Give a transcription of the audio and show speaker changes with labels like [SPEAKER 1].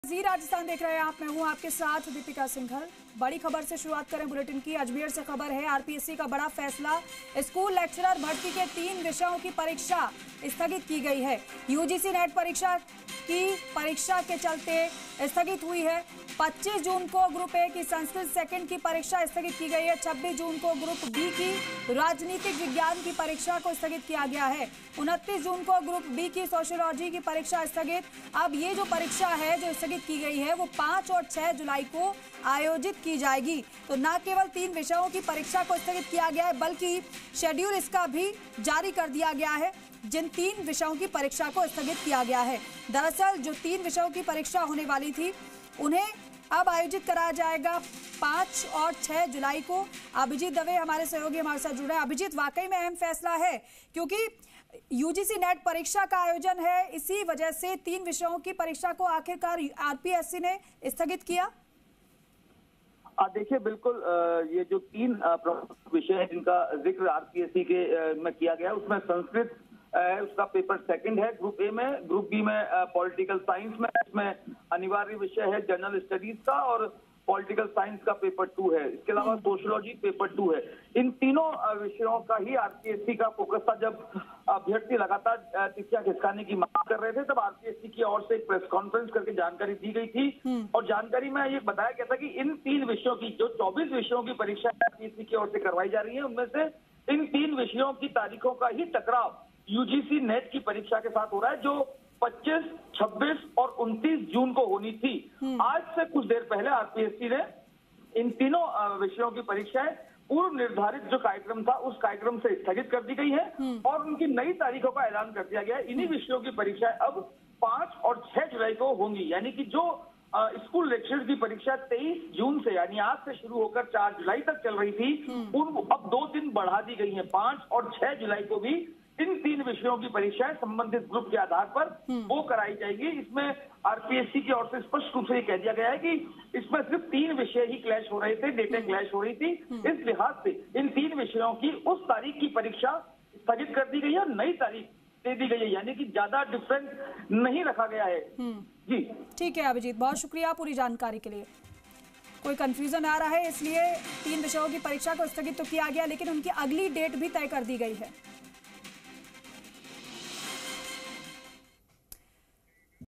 [SPEAKER 1] जी राजस्थान देख रहे हैं आप। मैं हूं आपके साथ दीपिका सिंघल। बड़ी खबर से शुरुआत करें बुलेटिन की। अजमेर से खबर है, आरपीएससी का बड़ा फैसला। स्कूल लेक्चरर भर्ती के 3 विषयों की परीक्षा स्थगित की गई है। यूजीसी नेट परीक्षा के चलते स्थगित हुई है। 25 जून को ग्रुप ए की संस्कृत सेकंड की परीक्षा स्थगित की गई है। 26 जून को ग्रुप बी की राजनीतिक विज्ञान की परीक्षा को स्थगित किया गया है। 29 जून को ग्रुप बी की सोशियोलॉजी की परीक्षा स्थगित। अब ये जो परीक्षा है जो स्थगित की गई है वो 5 और 6 जुलाई को आयोजित की जाएगी। तो न केवल 3 विषयों की परीक्षा को स्थगित किया गया है बल्कि शेड्यूल इसका भी जारी कर दिया गया है, जिन 3 विषयों की परीक्षा को स्थगित किया गया है। दरअसल जो 3 विषयों की परीक्षा होने वाली थी उन्हें अब आयोजित कराया जाएगा 5 और 6 जुलाई को। अभिजीत दवे हमारे सहयोगी हमारे साथ जुड़े हैं। अभिजीत, वाकई में अहम फैसला है क्योंकि यूजीसी नेट परीक्षा का आयोजन है, इसी वजह से 3 विषयों की परीक्षा को आखिरकार आरपीएससी ने स्थगित किया।
[SPEAKER 2] देखिए, बिल्कुल ये जो 3 प्रमुख विषय है जिनका जिक्र आरपीएससी के में किया गया, उसमें संस्कृत उसका पेपर सेकंड है ग्रुप ए में, ग्रुप बी में पॉलिटिकल साइंस में, इसमें अनिवार्य विषय है जनरल स्टडीज का और पॉलिटिकल साइंस का पेपर 2 है। इसके अलावा सोशियोलॉजी पेपर 2 है। इन तीनों विषयों का ही आरपीएससी का फोकस था। जब अभ्यर्थी लगातार तिथियां खिसकाने की मांग कर रहे थे तब आरपीएससी की ओर से एक प्रेस कॉन्फ्रेंस करके जानकारी दी गई थी और जानकारी में ये बताया गया था कि इन 3 विषयों की जो 24 विषयों की परीक्षा आरपीएससी की ओर से करवाई जा रही है, उनमें से इन 3 विषयों की तारीखों का ही टकराव यूजीसी नेट की परीक्षा के साथ हो रहा है, जो 25, 26 और 29 जून को होनी थी। आज से कुछ देर पहले आरपीएससी ने इन तीनों विषयों की परीक्षाएं पूर्व निर्धारित जो कार्यक्रम था उस कार्यक्रम से स्थगित कर दी गई है और उनकी नई तारीखों का ऐलान कर दिया गया है। इन्हीं विषयों की परीक्षाएं अब 5 और 6 जुलाई को होंगी, यानी कि जो स्कूल लेक्चर की परीक्षा 23 जून से यानी आज से शुरू होकर 4 जुलाई तक चल रही थी, अब 2 दिन बढ़ा दी गई है। 5 और 6 जुलाई को भी इन 3 विषयों की परीक्षाएं संबंधित ग्रुप के आधार पर वो कराई जाएगी। इसमें आरपीएससी की ओर से स्पष्ट रूप से ये कह दिया गया है कि इसमें सिर्फ 3 विषय ही क्लैश हो रहे थे, डेटें क्लैश हो रही थी। इस लिहाज से इन 3 विषयों की उस तारीख की परीक्षा स्थगित कर दी गई है और नई तारीख दे दी गई है, यानी कि ज्यादा डिफरेंस नहीं रखा गया है। जी
[SPEAKER 1] ठीक है अभिजीत, बहुत शुक्रिया पूरी जानकारी के लिए। कोई कंफ्यूजन आ रहा है इसलिए 3 विषयों की परीक्षा को स्थगित तो किया गया, लेकिन उनकी अगली डेट भी तय कर दी गई है।